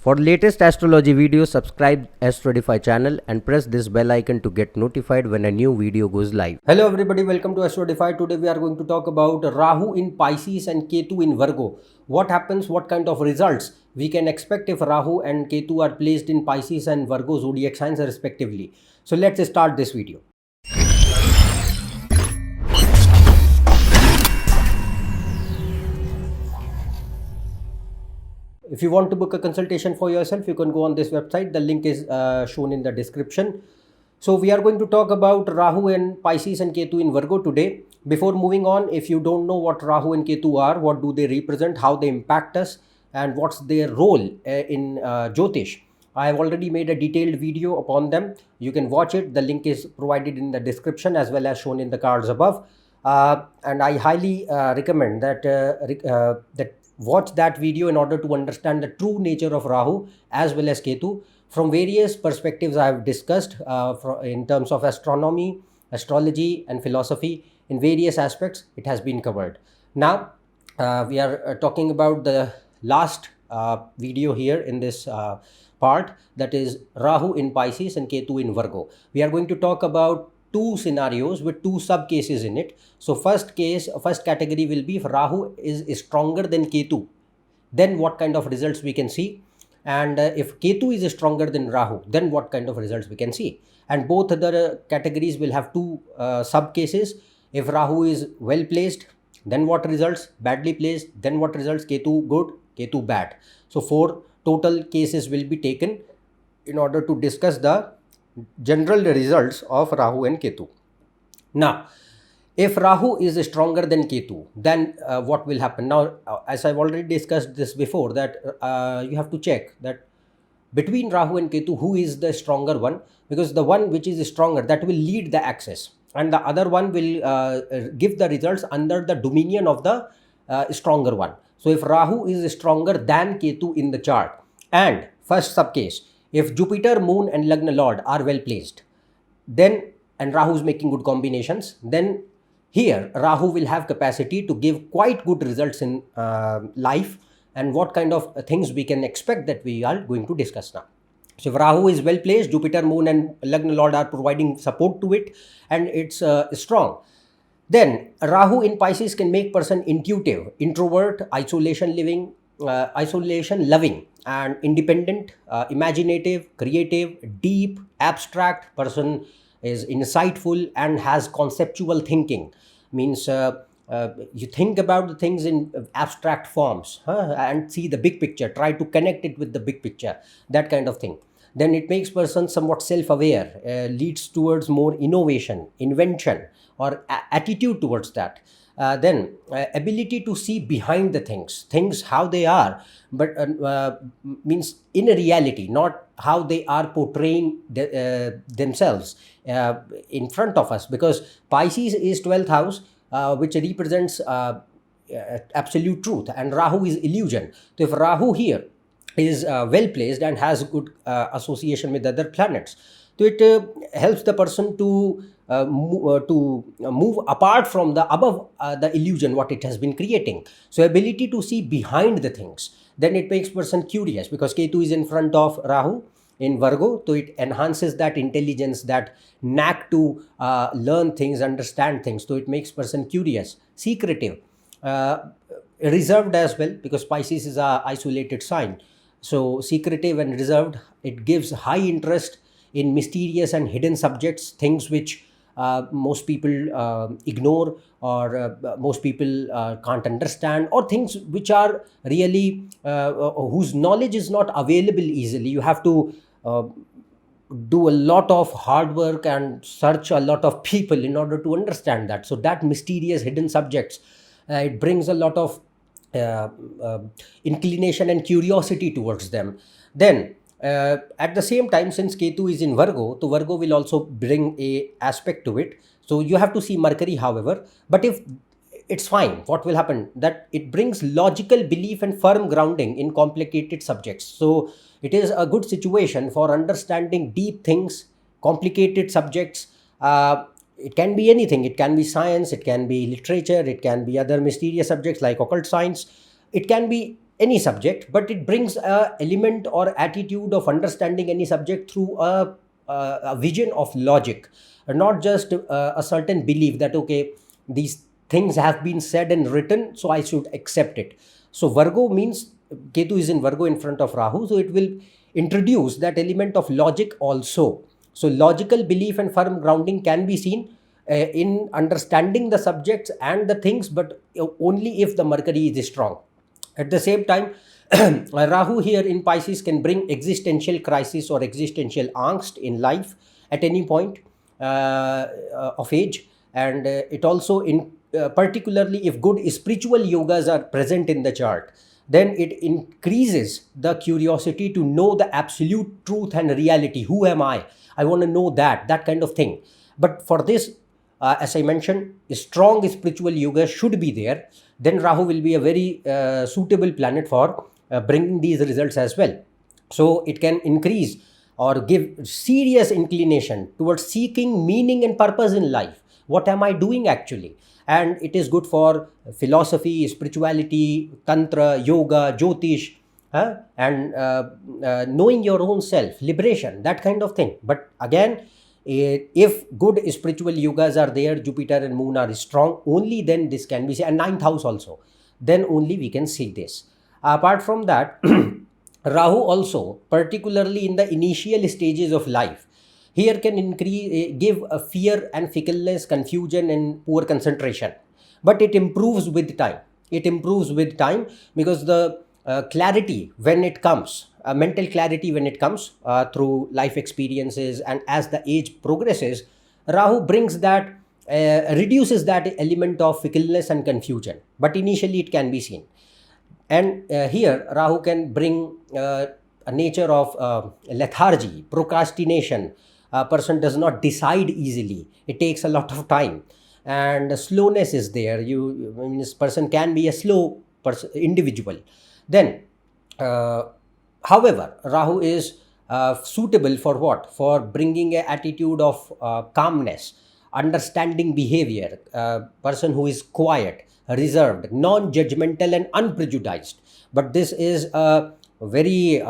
For latest astrology videos, subscribe AstroEdify channel and press this bell icon to get notified when a new video goes live. Hello everybody, welcome to AstroEdify. Today we are going to talk about Rahu in Pisces and Ketu in Virgo. What happens, what kind of results we can expect if Rahu and Ketu are placed in Pisces and Virgo zodiac signs respectively. So let's start this video. If you want to book a consultation for yourself, you can go on this website. The link is shown in the description. So we are going to talk about Rahu and Pisces and Ketu in Virgo today. Before moving on, if you don't know what Rahu and Ketu are, what do they represent, how they impact us, and what's their role in Jyotish, I have already made a detailed video upon them. You can watch it. The link is provided in the description as well as shown in the cards above. And I highly recommend that watch that video in order to understand the true nature of Rahu as well as Ketu from various perspectives I have discussed in terms of astronomy, astrology and philosophy. In various aspects it has been covered. Now we are talking about the last video here in this part, that is Rahu in Pisces and Ketu in Virgo. We are going to talk about two scenarios with two sub cases in it. So first category will be if Rahu is stronger than Ketu, then what kind of results we can see, and if Ketu is stronger than Rahu, then what kind of results we can see. And both other categories will have two sub cases. If Rahu is well placed, then what results? Badly placed, then what results? Ketu good, Ketu bad. So 4 total cases will be taken in order to discuss the general results of Rahu and Ketu. Now, if Rahu is stronger than Ketu, then what will happen? Now, as I've already discussed this before, that you have to check that between Rahu and Ketu, who is the stronger one, because the one which is stronger, that will lead the axis, and the other one will give the results under the dominion of the stronger one. So if Rahu is stronger than Ketu in the chart, and first sub case, if Jupiter, Moon and Lagna Lord are well placed, then, and Rahu is making good combinations, then here Rahu will have capacity to give quite good results in life, and what kind of things we can expect, that we are going to discuss now. So if Rahu is well placed, Jupiter, Moon and Lagna Lord are providing support to it, and it's strong, then Rahu in Pisces can make person intuitive, introvert, isolation loving and independent, imaginative, creative, deep, abstract. Person is insightful and has conceptual thinking. Means you think about the things in abstract forms, and see the big picture, try to connect it with the big picture, that kind of thing. Then it makes person somewhat self-aware, leads towards more innovation, invention or attitude towards that. Then ability to see behind the things how they are, but means in a reality, not how they are portraying themselves in front of us, because Pisces is 12th house, which represents absolute truth, and Rahu is illusion. So if Rahu here is well placed and has good association with other planets, so it helps the person to move apart from the above the illusion what it has been creating. So ability to see behind the things. Then it makes person curious, because Ketu is in front of Rahu in Virgo, so it enhances that intelligence, that knack to learn things, understand things. So it makes person curious, secretive, reserved as well, because Pisces is a isolated sign. So secretive and reserved, it gives high interest in mysterious and hidden subjects, things which most people ignore, or most people can't understand, or things which are really whose knowledge is not available easily. You have to do a lot of hard work and search a lot of people in order to understand that. So that mysterious hidden subjects, it brings a lot of inclination and curiosity towards them. Then at the same time, since Ketu is in Virgo, so Virgo will also bring a aspect to it. So you have to see Mercury, however. But if it's fine, what will happen? That it brings logical belief and firm grounding in complicated subjects. So it is a good situation for understanding deep things, complicated subjects. It can be anything. It can be science, it can be literature, it can be other mysterious subjects like occult science. It can be any subject, but it brings a element or attitude of understanding any subject through a vision of logic, not just a certain belief that okay, these things have been said and written, so I should accept it. So Virgo means Ketu is in Virgo in front of Rahu, so it will introduce that element of logic also. So logical belief and firm grounding can be seen in understanding the subjects and the things, but only if the Mercury is strong. At the same time, Rahu here in Pisces can bring existential crisis or existential angst in life at any point of age, and it also particularly if good spiritual yogas are present in the chart, then it increases the curiosity to know the absolute truth and reality. Who am I want to know that kind of thing. But for this, as I mentioned, strong spiritual yoga should be there. Then Rahu will be a very suitable planet for bringing these results as well. So it can increase or give serious inclination towards seeking meaning and purpose in life. What am I doing actually? And it is good for philosophy, spirituality, tantra, yoga, Jyotish, and knowing your own self, liberation, that kind of thing. But again, if good spiritual yogas are there, Jupiter and Moon are strong, only then this can be seen, and ninth house also, then only we can see this. Apart from that, Rahu also, particularly in the initial stages of life, here can increase, give a fear and fickleness, confusion and poor concentration. But it improves with time. It improves with time because the clarity when it comes, mental clarity when it comes through life experiences, and as the age progresses, Rahu brings that, reduces that element of fickleness and confusion. But initially it can be seen. And here Rahu can bring a nature of lethargy, procrastination. A person does not decide easily. It takes a lot of time, and slowness is there. I mean, this person can be a slow individual. Then, however, Rahu is suitable for what? For bringing an attitude of calmness, understanding behavior, person who is quiet, reserved, non-judgmental and unprejudiced. But this is a very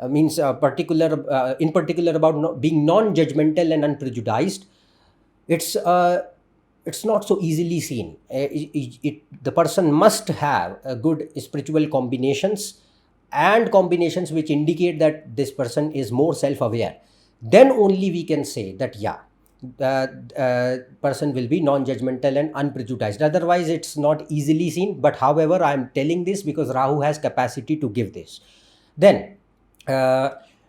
means particular in particular about being non-judgmental and unprejudiced. It's not so easily seen. The person must have good spiritual combinations, and combinations which indicate that this person is more self-aware. Then only we can say that yeah, the person will be non-judgmental and unprejudiced. Otherwise it's not easily seen. But however, I am telling this because Rahu has capacity to give this. Then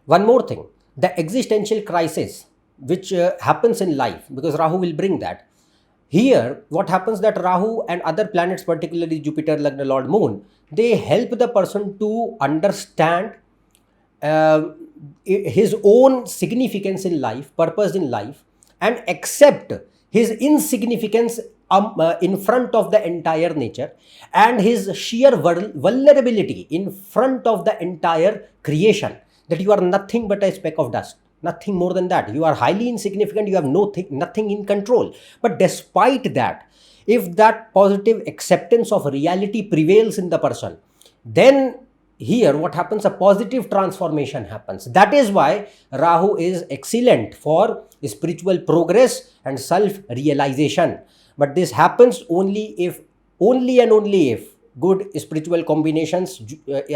one more thing, the existential crisis which happens in life, because Rahu will bring that. Here what happens that Rahu and other planets, particularly Jupiter, Lagna, Lord, Moon, they help the person to understand his own significance in life, purpose in life, and accept his insignificance in front of the entire nature, and his sheer vulnerability in front of the entire creation, that you are nothing but a speck of dust, nothing more than that. You are highly insignificant, you have nothing in control. But despite that, if that positive acceptance of reality prevails in the person, then here what happens, a positive transformation happens. That is why Rahu is excellent for spiritual progress and self-realization. But this happens only and only if good spiritual combinations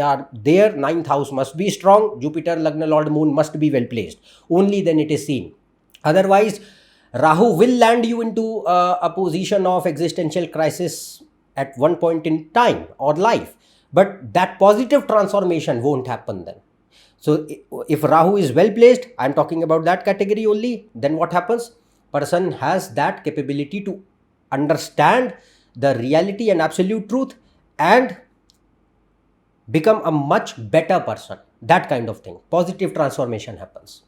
are there. Ninth house must be strong, Jupiter, Lagna, Lord, Moon must be well placed. Only then it is seen. Otherwise, Rahu will land you into a position of existential crisis at one point in time or life. But that positive transformation won't happen then. So if Rahu is well placed, I am talking about that category only, then what happens? Person has that capability to understand the reality and absolute truth and become a much better person. That kind of thing. Positive transformation happens.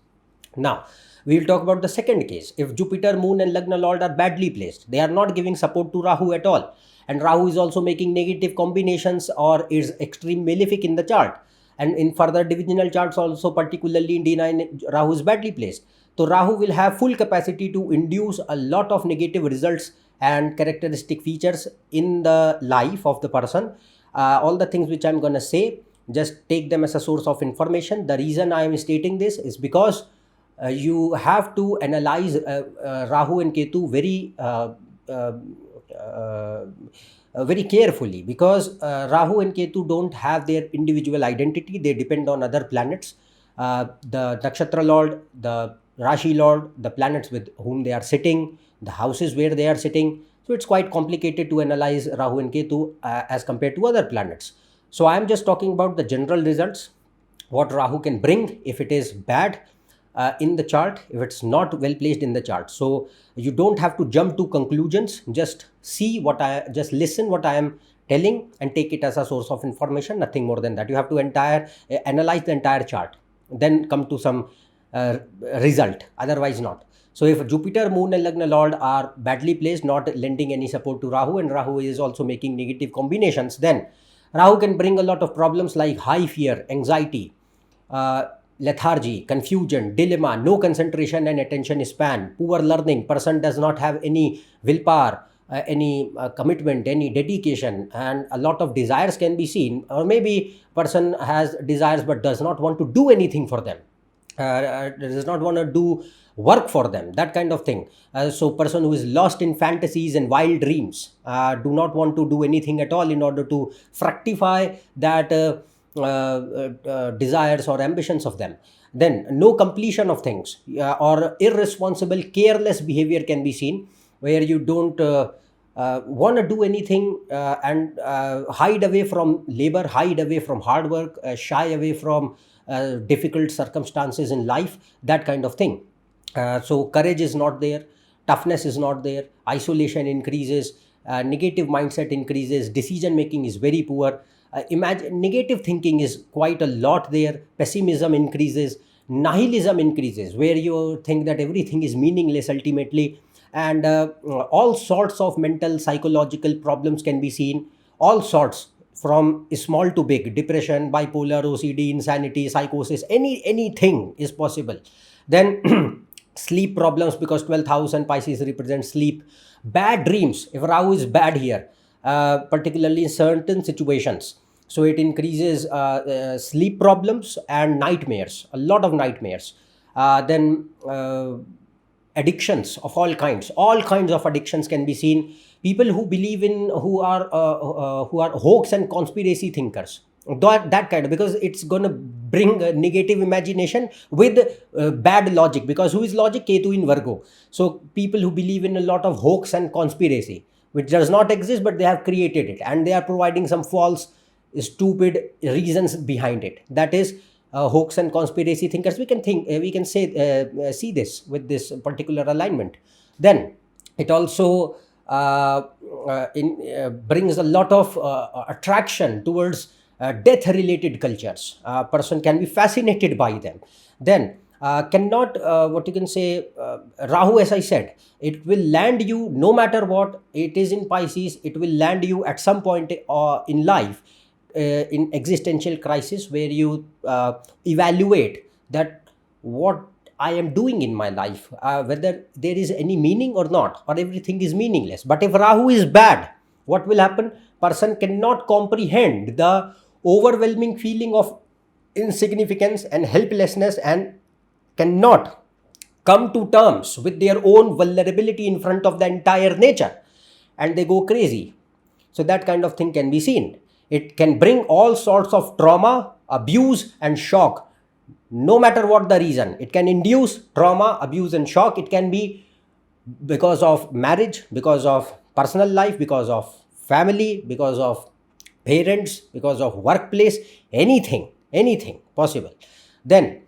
Now, we will talk about the second case. If Jupiter, Moon and Lagna Lord are badly placed, they are not giving support to Rahu at all. And Rahu is also making negative combinations or is extreme malefic in the chart. And in further divisional charts also, particularly in D9, Rahu is badly placed. So Rahu will have full capacity to induce a lot of negative results and characteristic features in the life of the person. All the things which I'm going to say, just take them as a source of information. The reason I am stating this is because you have to analyze Rahu and Ketu very carefully, because Rahu and Ketu don't have their individual identity. They depend on other planets, the nakshatra lord, the Rashi lord, the planets with whom they are sitting, the houses where they are sitting. So it's quite complicated to analyze Rahu and Ketu as compared to other planets. So I'm just talking about the general results, what Rahu can bring if it is bad in the chart, if it's not well placed in the chart. So you don't have to jump to conclusions. Just just listen what I am telling and take it as a source of information, nothing more than that. You have to analyze the entire chart, then come to some result, otherwise not. So if Jupiter, Moon and Lagna Lord are badly placed, not lending any support to Rahu, and Rahu is also making negative combinations, then Rahu can bring a lot of problems like high fear, anxiety, lethargy, confusion, dilemma, no concentration and attention span, poor learning, person does not have any willpower, any commitment, any dedication, and a lot of desires can be seen. Or maybe person has desires but does not want to do anything for them, does not want to do work for them, that kind of thing. So person who is lost in fantasies and wild dreams, do not want to do anything at all in order to fructify that desires or ambitions of them. Then no completion of things, or irresponsible, careless behavior can be seen, where you don't want to do anything, and hide away from labor, hide away from hard work, shy away from difficult circumstances in life, that kind of thing. So courage is not there, toughness is not there, isolation increases, negative mindset increases, decision making is very poor. Imagine negative thinking is quite a lot there, pessimism increases, nihilism increases, where you think that everything is meaningless ultimately, and all sorts of mental psychological problems can be seen, all sorts, from small to big, depression, bipolar, OCD, insanity, psychosis, anything is possible. Then sleep problems, because 12th house and Pisces represents sleep. Bad dreams, if Rahu is bad here, particularly in certain situations, so it increases sleep problems and nightmares, a lot of nightmares. Then addictions of all kinds of addictions can be seen. People who believe in, who are hoax and conspiracy thinkers, that kind of, because it's going to bring a negative imagination with bad logic, because who is logic? Ketu in Virgo. So people who believe in a lot of hoax and conspiracy, which does not exist, but they have created it, and they are providing some false, stupid reasons behind it. That is hoax and conspiracy thinkers. We can see this with this particular alignment. Then it also brings a lot of attraction towards death related cultures. Person can be fascinated by them. Then cannot, what you can say, Rahu, as I said, it will land you no matter what. It is in Pisces, it will land you at some point in life in existential crisis, where you evaluate that what I am doing in my life, whether there is any meaning or not, or everything is meaningless. But if Rahu is bad, what will happen? Person cannot comprehend the overwhelming feeling of insignificance and helplessness, and cannot come to terms with their own vulnerability in front of the entire nature, and they go crazy. So that kind of thing can be seen. It can bring all sorts of trauma, abuse and shock, no matter what the reason. It can induce trauma, abuse and shock. It can be because of marriage, because of personal life, because of family, because of parents, because of workplace, anything possible. Then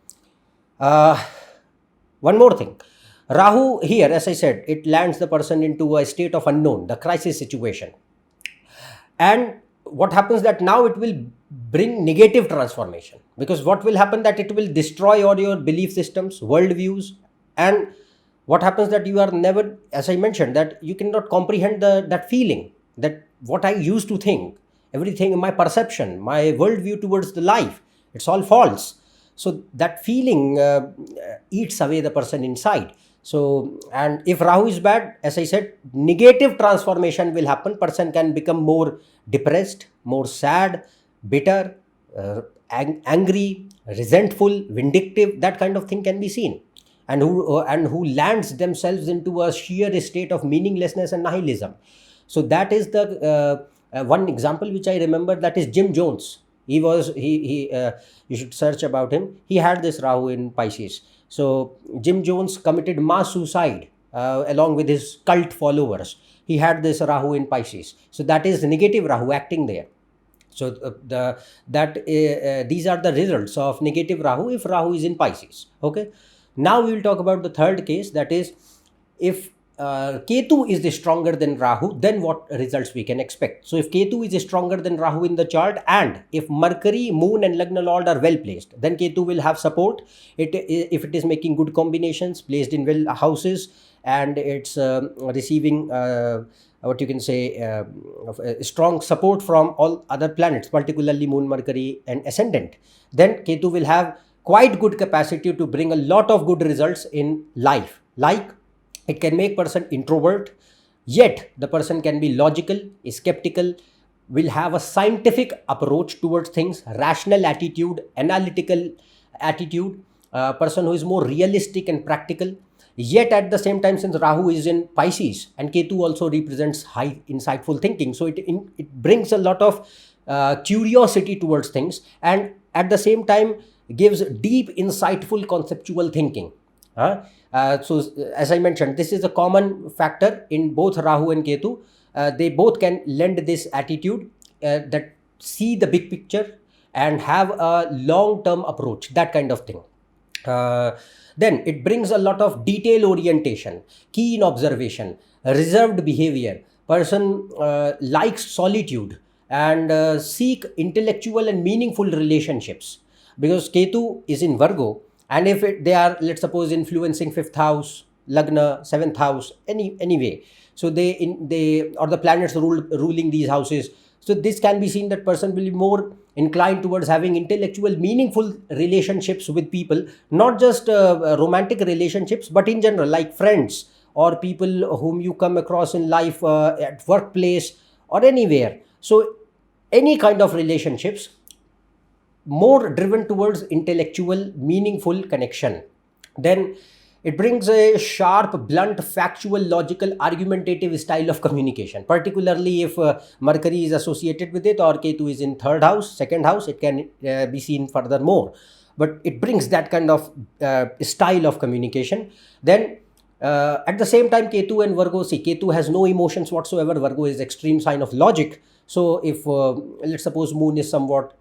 one more thing, Rahu here, as I said, it lands the person into a state of unknown, the crisis situation. And what happens that now it will bring negative transformation, because what will happen that it will destroy all your belief systems, worldviews. And what happens that you are never, as I mentioned, that you cannot comprehend that feeling, that what I used to think, everything, my perception, my worldview towards the life, it's all false. So that feeling eats away the person inside. So, and if Rahu is bad, as I said, negative transformation will happen. Person can become more depressed, more sad, bitter, angry, resentful, vindictive. That kind of thing can be seen, and who lands themselves into a sheer state of meaninglessness and nihilism. So that is the one example which I remember. That is Jim Jones. He was he You should search about him. He had this Rahu in Pisces. So Jim Jones committed mass suicide along with his cult followers. He had this Rahu in Pisces. So that is negative Rahu acting there. So these are the results of negative Rahu if Rahu is in Pisces. Okay. Now we will talk about the third case, that is, if Ketu is stronger than Rahu, then what results we can expect. So if Ketu is stronger than Rahu in the chart, and if Mercury, Moon and Lagna Lord are well placed, then Ketu will have support. If it is making good combinations, placed in well houses, and it's receiving what you can say strong support from all other planets, particularly Moon, Mercury and Ascendant, then Ketu will have quite good capacity to bring a lot of good results in life. Like, it can make person introvert, yet the person can be logical, skeptical, will have a scientific approach towards things, rational attitude, analytical attitude, person who is more realistic and practical. Yet at the same time, since Rahu is in Pisces and Ketu also represents high insightful thinking, so it brings a lot of curiosity towards things, and at the same time gives deep insightful conceptual thinking. So as I mentioned, this is a common factor in both Rahu and Ketu. They both can lend this attitude that see the big picture and have a long-term approach, that kind of thing. Then it brings a lot of detail orientation, keen observation, reserved behavior. Person likes solitude and seek intellectual and meaningful relationships, because Ketu is in Virgo, and if they are, let's suppose, influencing 5th house, Lagna, 7th house, anyway, so they or the planets ruling these houses. So this can be seen that person will be more inclined towards having intellectual, meaningful relationships with people, not just romantic relationships, but in general, like friends or people whom you come across in life, at workplace or anywhere. So any kind of relationships, more driven towards intellectual, meaningful connection. Then it brings a sharp, blunt, factual, logical, argumentative style of communication, particularly if Mercury is associated with it, or Ketu is in 3rd house, 2nd house, it can be seen furthermore. But it brings that kind of style of communication. Then at the same time, Ketu and Virgo, see, Ketu has no emotions whatsoever. Virgo is extreme sign of logic. So if let's suppose Moon is somewhat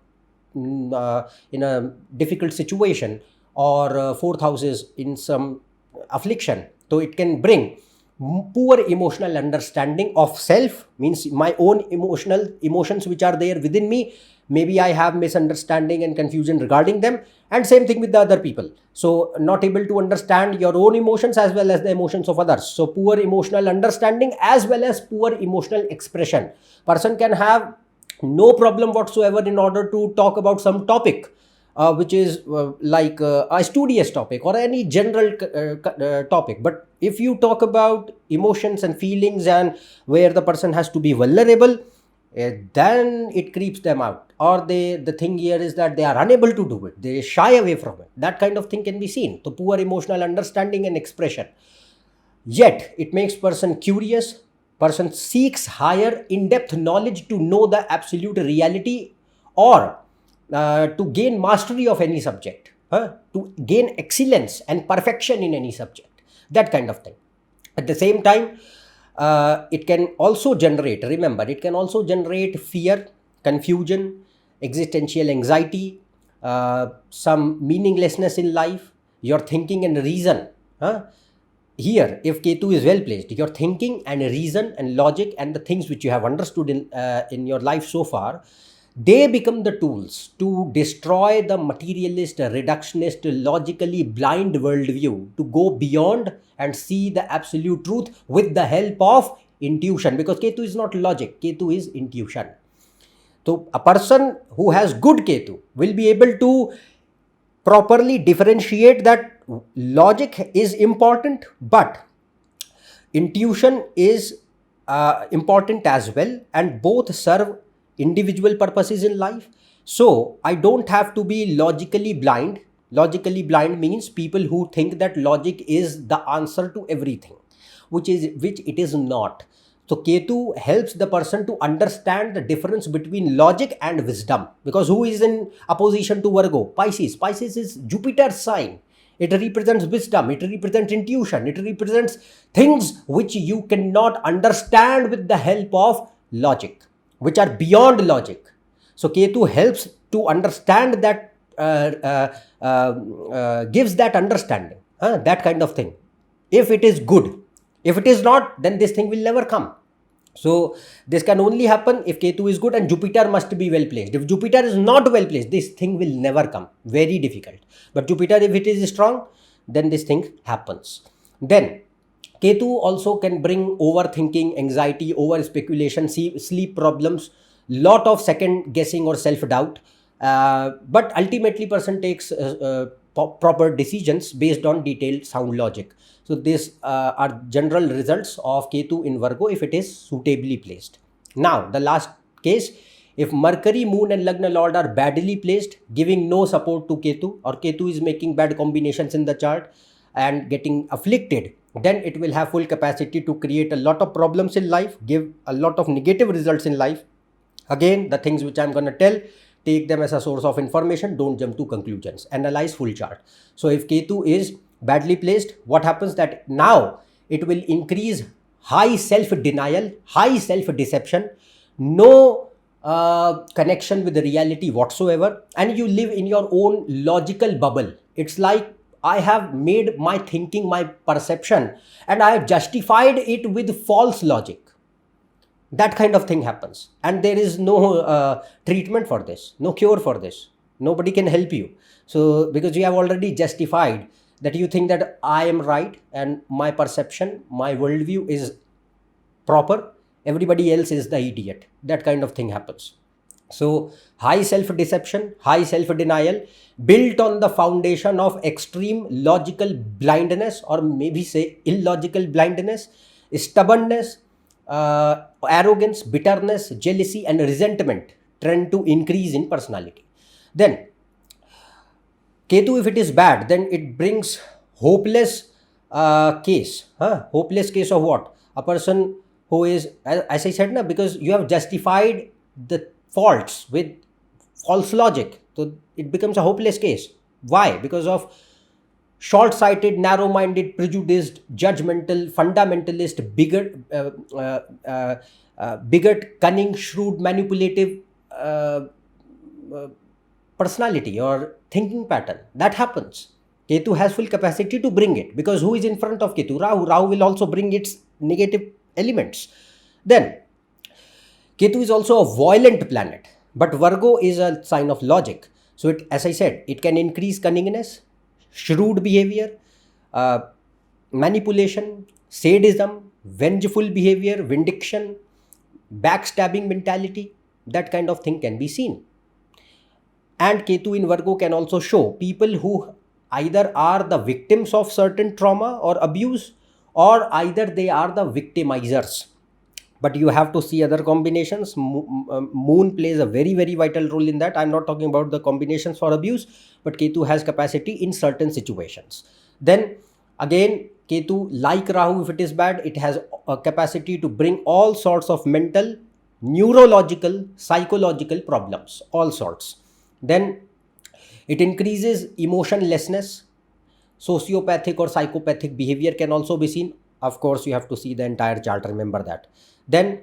in a difficult situation, or 4th house is in some affliction, so it can bring poor emotional understanding of self, means my own emotions which are there within me, maybe I have misunderstanding and confusion regarding them, and same thing with the other people. So not able to understand your own emotions as well as the emotions of others. So poor emotional understanding as well as poor emotional expression. Person can have no problem whatsoever in order to talk about some topic which is like a studious topic or any general topic. But if you talk about emotions and feelings and where the person has to be vulnerable, then it creeps them out, or the thing here is that they are unable to do it, they shy away from it. That kind of thing can be seen. So poor emotional understanding and expression. Yet it makes person curious. Person seeks higher in-depth knowledge to know the absolute reality, or to gain mastery of any subject, to gain excellence and perfection in any subject, that kind of thing. At the same time, it can also generate, remember, it can also generate fear, confusion, existential anxiety, some meaninglessness in life, your thinking and reason. Here, if Ketu is well placed, your thinking and reason and logic and the things which you have understood in your life so far, they become the tools to destroy the materialist, reductionist, logically blind worldview, to go beyond and see the absolute truth with the help of intuition, because Ketu is not logic, Ketu is intuition. So a person who has good Ketu will be able to properly differentiate that logic is important, but intuition is important as well, and both serve individual purposes in life. So I don't have to be logically blind. Logically blind means people who think that logic is the answer to everything, which it is not. So Ketu helps the person to understand the difference between logic and wisdom, because who is in opposition to Virgo? Pisces. Pisces is Jupiter's sign. It represents wisdom, it represents intuition, it represents things which you cannot understand with the help of logic, which are beyond logic. So Ketu helps to understand that, gives that understanding, that kind of thing. If it is good, if it is not, then this thing will never come. So this can only happen if Ketu is good, and Jupiter must be well placed. If Jupiter is not well placed, this thing will never come. Very difficult. But Jupiter, if it is strong, then this thing happens. Then Ketu also can bring overthinking, anxiety, over speculation, sleep problems, lot of second guessing or self doubt. But ultimately, person takes proper decisions based on detailed sound logic. So these are general results of Ketu in Virgo if it is suitably placed. Now the last case, if Mercury, Moon and Lagna Lord are badly placed, giving no support to Ketu, or Ketu is making bad combinations in the chart and getting afflicted, then it will have full capacity to create a lot of problems in life, give a lot of negative results in life. Again, the things which I'm going to tell, take them as a source of information, don't jump to conclusions, analyze full chart. So if Ketu is badly placed, what happens that now it will increase high self-denial, high self-deception, no connection with the reality whatsoever, and you live in your own logical bubble. It's like, I have made my thinking my perception and I have justified it with false logic. That kind of thing happens, and there is no treatment for this, no cure for this. Nobody can help you. So because you have already justified that you think that I am right and my perception, my worldview is proper, everybody else is the idiot. That kind of thing happens. So high self-deception, high self-denial, built on the foundation of extreme logical blindness, or maybe say illogical blindness, stubbornness, arrogance, bitterness, jealousy and resentment trend to increase in personality. Then Ketu, if it is bad, then it brings hopeless case. Hopeless case of what? A person who is, as I said, because you have justified the faults with false logic. So it becomes a hopeless case. Why? Because of short-sighted, narrow-minded, prejudiced, judgmental, fundamentalist, bigot, cunning, shrewd, manipulative personality or thinking pattern. That happens. Ketu has full capacity to bring it, because who is in front of Ketu? Rahu. Rahu will also bring its negative elements. Then Ketu is also a violent planet, but Virgo is a sign of logic. So it, as I said, it can increase cunningness, shrewd behavior, manipulation, sadism, vengeful behavior, vindication, backstabbing mentality. That kind of thing can be seen. And Ketu in Virgo can also show people who either are the victims of certain trauma or abuse, or either they are the victimizers. But you have to see other combinations. Moon plays a very, very vital role in that. I'm not talking about the combinations for abuse, but Ketu has capacity in certain situations. Then again, Ketu, like Rahu, if it is bad, it has a capacity to bring all sorts of mental, neurological, psychological problems, all sorts. Then it increases emotionlessness, sociopathic or psychopathic behavior can also be seen. Of course, you have to see the entire chart, remember that. Then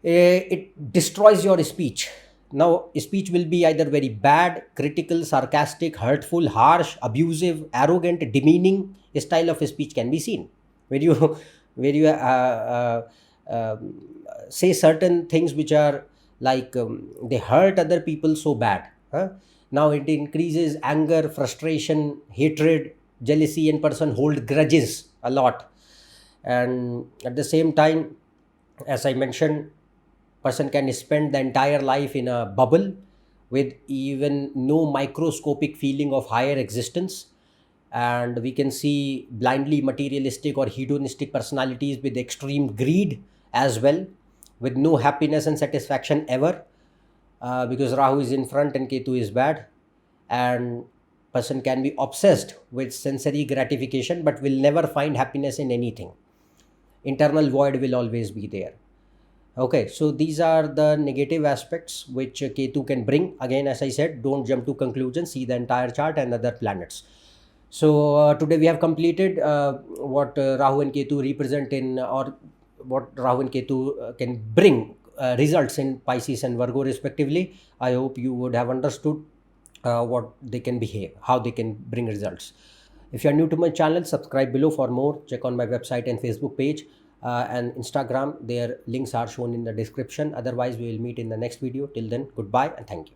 it destroys your speech. Now, speech will be either very bad, critical, sarcastic, hurtful, harsh, abusive, arrogant, demeaning style of speech can be seen. Where you say certain things which are like they hurt other people so bad. Now it increases anger, frustration, hatred, jealousy, and person hold grudges a lot. And at the same time, as I mentioned, person can spend the entire life in a bubble, with even no microscopic feeling of higher existence. And we can see blindly materialistic or hedonistic personalities with extreme greed as well, with no happiness and satisfaction ever, because Rahu is in front and Ketu is bad. And person can be obsessed with sensory gratification but will never find happiness in anything. Internal void will always be there. Okay, so these are the negative aspects which Ketu can bring. Again, as I said, don't jump to conclusions, see the entire chart and other planets. So today we have completed what Rahu and Ketu represent in, or what Rahu and Ketu can bring results in Pisces and Virgo respectively. I hope you would have understood what they can behave, how they can bring results. If you are new to my channel, subscribe below for more. Check on my website and Facebook page and Instagram. Their links are shown in the description. Otherwise, we will meet in the next video. Till then, goodbye and thank you.